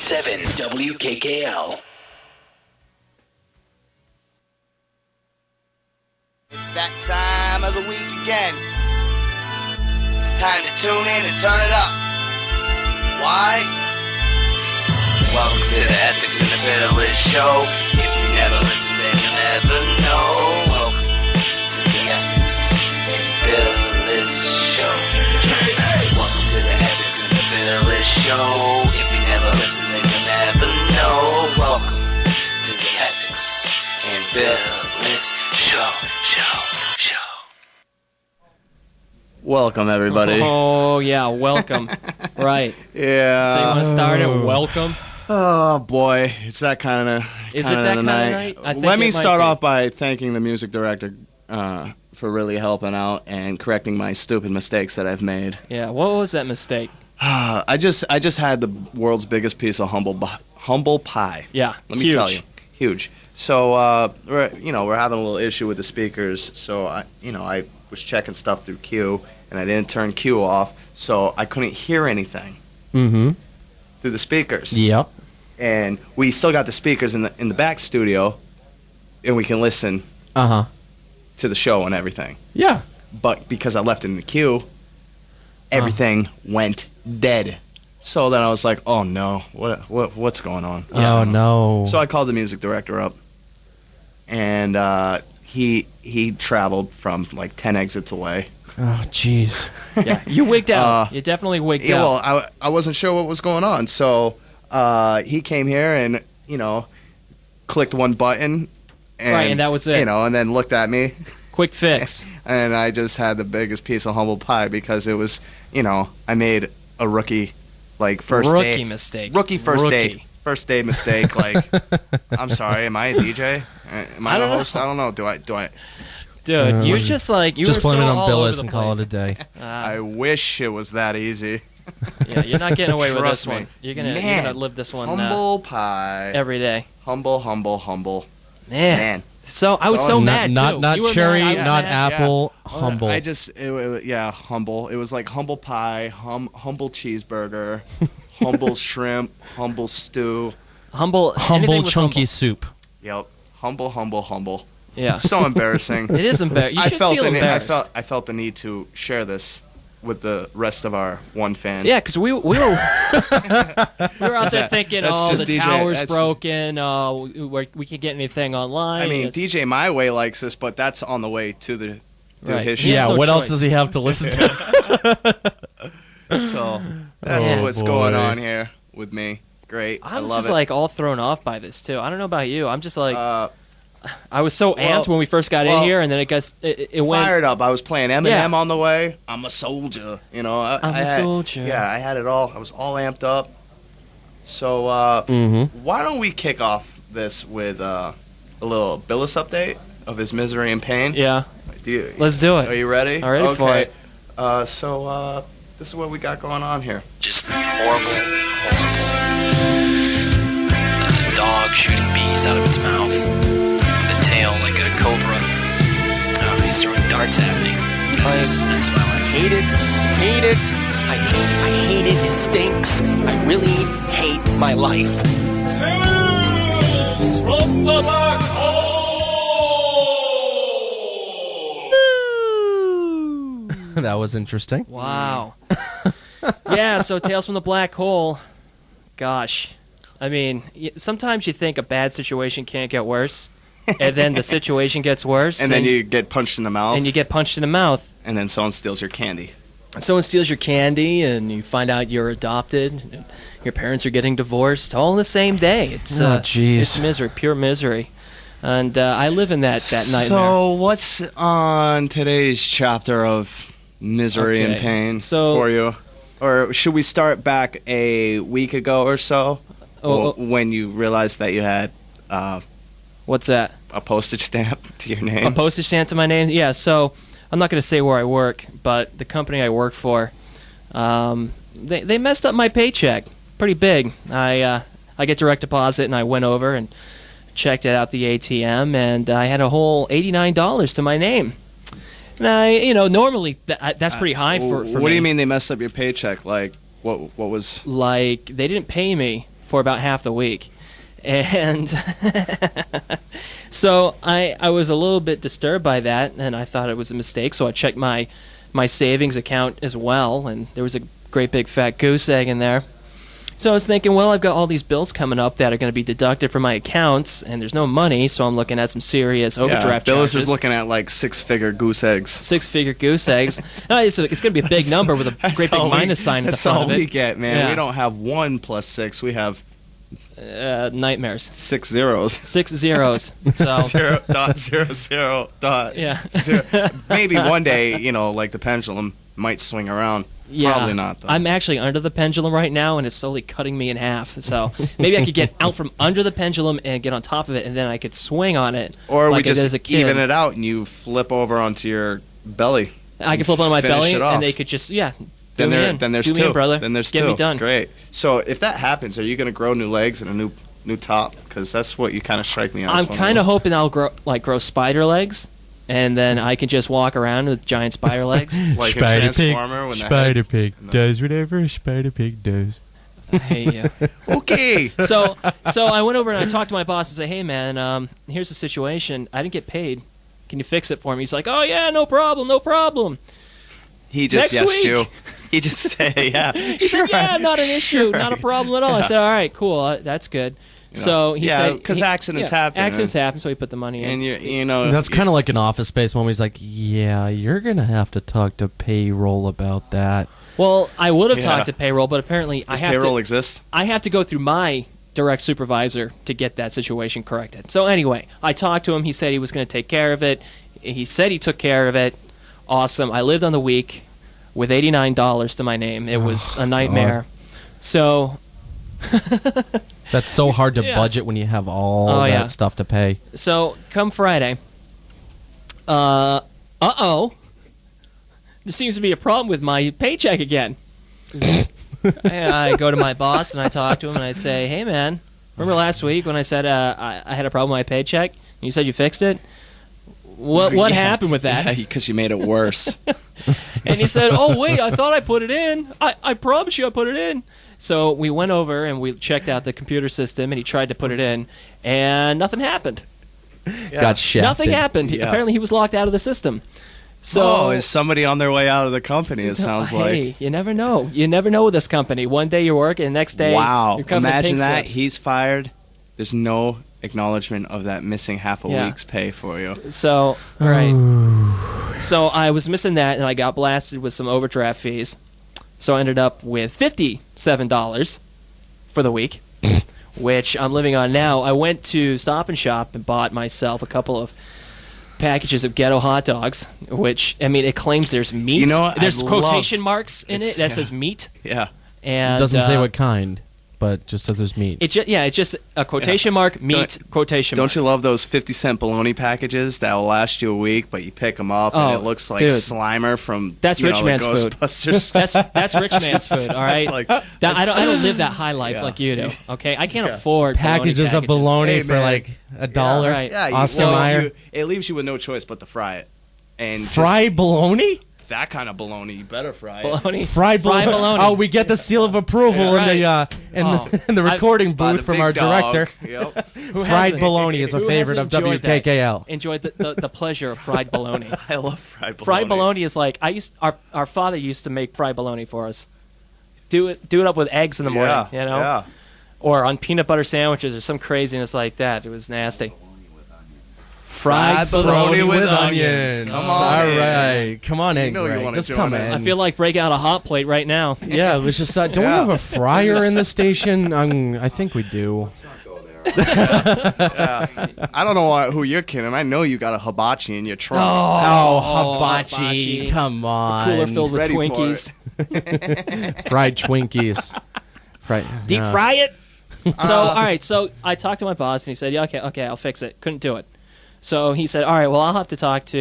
98.7 WKKL. It's that time of the week again. It's time to tune in and turn it up. Why? Welcome to the Ethics and the Billis Show. If you never listen, then you'll never know. Welcome to the Ethics and Billis Show. Welcome to the Ethics and the Billis Show. If you never listen, then you'll never know. Welcome to the Ethics and Billis Show. Welcome, everybody. Oh, yeah, welcome. Right. Yeah. So you want to start it? Welcome. Oh, boy. It's that kind of Is it that kind of night? I think Let me it might start be. off by thanking the music director for really helping out and correcting my stupid mistakes that I've made. Yeah, what was that mistake? I just had the world's biggest piece of humble pie. Yeah, Let me huge. tell you. Huge. So, we're having a little issue with the speakers, so I was checking stuff through Q, and I didn't turn Q off, so I couldn't hear anything through the speakers. Yep. And we still got the speakers in the back studio, and we can listen to the show and everything. Yeah. But because I left it in the queue, everything went dead. So then I was like, "Oh no, what's going on?" Oh no. So I called the music director up, and he traveled from like 10 exits away. Oh jeez. Yeah, you wigged out. You definitely wigged Yeah, out. well, I wasn't sure what was going on, so he came here and clicked one button, And that was it. And then looked at me, Quick fix. and I just had the biggest piece of humble pie because it was, I made a rookie, first Rookie day mistake. Rookie first Rookie. day. First day mistake. I'm sorry. Am I a DJ? Am I I the don't host? I don't know. Do I? Dude, you just like you just were blame so it on all over Billis the and call it place. a day. I wish it was that easy. Yeah, you're not getting away with Trust this me. one. You're gonna Man, live this one Humble pie. every day. Humble. Man. So I was so mad too. Not You were cherry, mad, I was not mad. apple, humble. Humble. It was like humble pie, humble cheeseburger, humble shrimp, humble stew. Humble humble chunky soup. Yep. Humble. Yeah. So embarrassing. It is embarrassing. You should feel embarrassed. I felt the need to share this with the rest of our one fan. Yeah, because we were we were out there thinking, that's just the DJ tower's that's- broken. We can't get anything online. I mean, It's- DJ My Way likes this, but that's on the way to Right. his show. He has Yeah, no what else choice. does he have to listen to? So that's Oh, what's boy. going on here with me. Great. I I'm love just it. all thrown off by this too. I don't know about you. I'm just Uh, I was so amped when we first got in here, and then it went. fired up. I was playing Eminem Yeah. on the way. I'm a soldier. I'm a soldier. Yeah, I had it all. I was all amped up. So why don't we kick off this with a little Billis update of his misery and pain? Yeah, Do you, let's do Are it. you ready? I'm ready for it. So this is what we got going on here. Just horrible. A dog shooting bees out of its mouth with a tail like a cobra. He's throwing darts at me. That's my life. Hate it. I hate it. It stinks. I really hate my life. Tales from the black hole. That was interesting. Wow. Yeah. So Tales from the Black Hole. Gosh, I mean, sometimes you think a bad situation can't get worse, and then the situation gets worse, And then you get punched in the mouth. and you get punched in the mouth. and then someone steals your candy. Someone steals your candy, and you find out you're adopted. And your parents are getting divorced, all in the same day. It's jeez. it's misery, pure misery, and I live in that nightmare. So what's on today's chapter of misery and Okay, pain so- for you? Or should we start back a week ago or so when you realized that you had What's that? a postage stamp to your A name? postage stamp to my name? Yeah, so I'm not going to say where I work, but the company I work for, they messed up my paycheck pretty big. I get direct deposit, and I went over and checked it out the ATM, and I had a whole $89 to my name. And normally that's pretty high for what me. do you mean they messed up your paycheck? Like, what was... Like, they didn't pay me for about half the week. And so I was a little bit disturbed by that, and I thought it was a mistake, so I checked my savings account as well, and there was a great big fat goose egg in there. So I was thinking, well, I've got all these bills coming up that are going to be deducted from my accounts, and there's no money, so I'm looking at some serious overdraft Billis charges. is looking at like six-figure goose eggs. Six-figure goose eggs. No, it's going to be a big number with a great big minus sign at the front of it. That's all we get, man. Yeah. We don't have 1 plus 6. We have nightmares. 6 zeros. 6 zeros. So 0.00. yeah. Maybe one day, like the pendulum might swing around. Yeah. Probably not, though. I'm actually under the pendulum right now, and it's slowly cutting me in half. So maybe I could get out from under the pendulum and get on top of it, and then I could swing on it. Or like we I did just as a kid. even it out and you flip over onto your belly. I can flip on my Finish belly, it off. and they could just, Then do me in. there's do two. Me in, brother. Then there's Get two. me done. Great. So if that happens, are you going to grow new legs and a new top? Because that's what you kind of strike me as. I'm kind of hoping I'll grow spider legs, and then I can just walk around with giant spider legs. like a transformer when the Spider Pig does whatever a Spider Pig does. I hate you. Okay. So I went over and I talked to my boss and said, "Hey man, here's the situation. I didn't get paid. Can you fix it for me?" He's like, "Oh yeah, no problem, no problem." He just Next yesed week. you. He just said, yeah. He said, "Yeah, not an issue, not a problem at all." I said, "All right, cool, that's good." So he said, because accidents happen. Accidents happen, so he put the money in. And you know That's kind of like an Office Space moment. He's like, yeah, you're going to have to talk to payroll about that. Well, I would have Yeah. talked to payroll, but apparently Does payroll exist? I have to go through my direct supervisor to get that situation corrected. So anyway, I talked to him. He said he was going to take care of it. He said he took care of it. Awesome. I lived on the week with $89 to my name. It was a nightmare. So That's so hard to Yeah. budget when you have all Oh, that yeah. stuff to pay. So come Friday, there seems to be a problem with my paycheck again. I go to my boss and I talk to him and I say, "Hey man, remember last week when I said I had a problem with my paycheck? And you said you fixed it. What Yeah. happened with that?" Because you made it worse. And he said, "Oh wait, I thought I put it in. I promise you I put it in." So we went over and we checked out the computer system and he tried to put it in and nothing happened. Got shafted. Nothing happened. Yeah. Apparently he was locked out of the system. So is somebody on their way out of the company? It sounds hey, like. you never know. You never know with this company. One day you're working, and the next day Wow. you're covered in Imagine pink that. slips. He's fired. There's no acknowledgement of that missing half a Yeah. week's pay for you. So, all right. So I was missing that, and I got blasted with some overdraft fees. So I ended up with $57 for the week, which I'm living on now. I went to Stop and Shop and bought myself a couple of packages of ghetto hot dogs, which, I mean, it claims there's meat. You know what? There's I quotation love- marks in It's- it that yeah. says meat. Yeah. And It doesn't say uh, what kind, but just says there's meat. It's just a quotation mark, meat, quotation mark. Don't you love those 50-cent bologna packages that will last you a week, but you pick them up Oh, and it looks like dude. Slimer from That's rich the man's food. Ghostbusters. That's rich man's food, all right? like- That, I don't live that high life Yeah. like you do, okay? I can't afford Packages of bologna bologna Hey, for man. like $1. right. Yeah, Oscar Mayer. it leaves you with no choice but to fry it. And Fried bologna? just that kind of bologna, you better fry it. Bologna. Fried bologna. bologna. Oh, we get the seal of approval That's in the Oh. in the recording By booth the from big our dog. director. Yep. Who Fried hasn't- bologna is a who favorite of hasn't enjoyed that? WKKL. Enjoyed the pleasure of fried bologna. I love fried bologna. Fried bologna is like our father used to make fried bologna for us. Do it up with eggs in the morning, Yeah, you know, yeah. or on peanut butter sandwiches or some craziness like that. It was nasty. Fried bologna with onions. onions. Come All on in. right, come on in, know you Greg. wanna Just join come in. in. I feel like breaking out a hot plate right now. Yeah, it was just. Don't we have a fryer in the station? I think we do. I don't know who you're kidding. I know you got a hibachi in your trunk. Oh, hibachi! hibachi. Come on, Cooler filled with ready for Twinkies. fried Twinkies. Deep no. fry it. So all right, so I talked to my boss and he said, "Yeah, okay, I'll fix it." Couldn't do it. So he said, "All right, well, I'll have to talk to